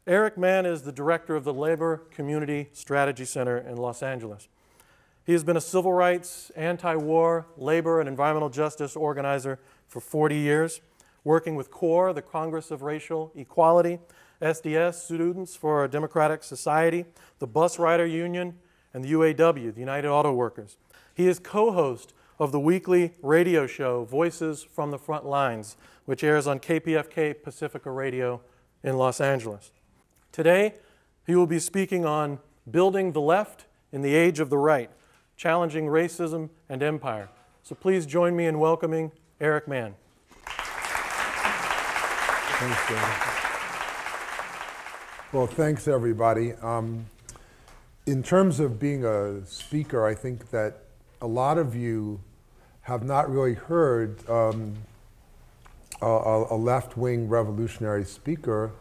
Eric Mann is the director of the Labor Community Strategy Center in Los Angeles. He has been a civil rights, anti-war, labor, and environmental justice organizer for 40 years, working with CORE, the Congress of Racial Equality, SDS, Students for a Democratic Society, the Bus Rider Union, and the UAW, the United Auto Workers. He is co-host of the weekly radio show Voices from the Front Lines, which airs on KPFK Pacifica Radio in Los Angeles. Today, he will be speaking on building the left in the age of the right, challenging racism and empire. So please join me in welcoming Eric Mann. Thanks, David. Well, thanks, everybody. In terms of being a speaker, I think that a lot of you have not really heard a left-wing revolutionary speaker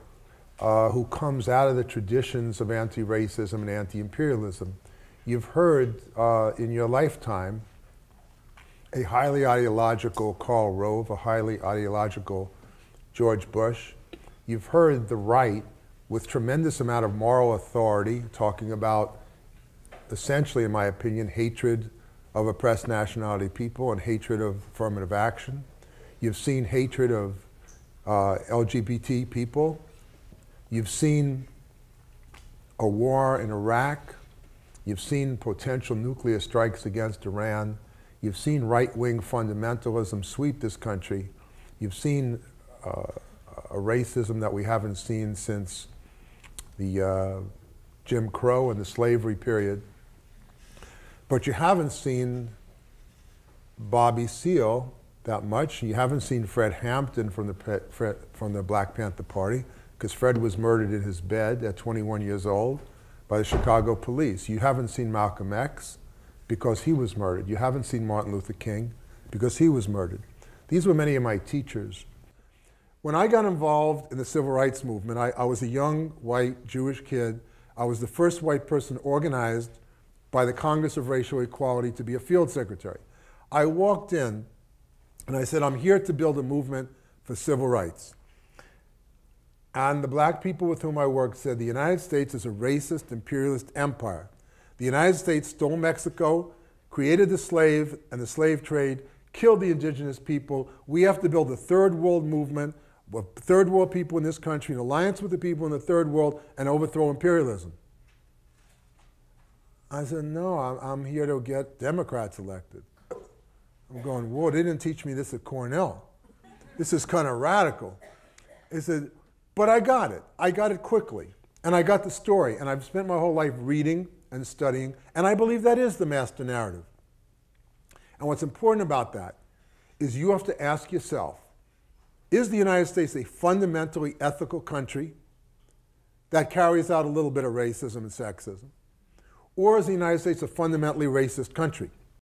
who comes out of the traditions of anti-racism and anti-imperialism. You've heard in your lifetime a highly ideological Karl Rove, a highly ideological George Bush. You've heard the right with tremendous amount of moral authority talking about, essentially, in my opinion, hatred of oppressed nationality people and hatred of affirmative action. You've seen hatred of LGBT people. You've seen a war in Iraq. You've seen potential nuclear strikes against Iran. You've seen right-wing fundamentalism sweep this country. You've seen a racism that we haven't seen since the Jim Crow and the slavery period. But you haven't seen Bobby Seale that much. You haven't seen Fred Hampton from the Black Panther Party, because Fred was murdered in his bed at 21 years old by the Chicago police. You haven't seen Malcolm X because he was murdered. You haven't seen Martin Luther King because he was murdered. These were many of my teachers. When I got involved in the civil rights movement, I was a young, white, Jewish kid. I was the first white person organized by the Congress of Racial Equality to be a field secretary. I walked in and I said, I'm here to build a movement for civil rights. And the black people with whom I worked said, the United States is a racist, imperialist empire. The United States stole Mexico, created the slave and the slave trade, killed the indigenous people. We have to build a third world movement with third world people in this country, in alliance with the people in the third world, and overthrow imperialism. I said, no, I'm here to get Democrats elected. I'm going, whoa, they didn't teach me this at Cornell. This is kind of radical. He said, but I got it. I got it quickly. And I got the story. And I've spent my whole life reading and studying. And I believe that is the master narrative. And what's important about that is you have to ask yourself, is the United States a fundamentally ethical country that carries out a little bit of racism and sexism? Or is the United States a fundamentally racist country?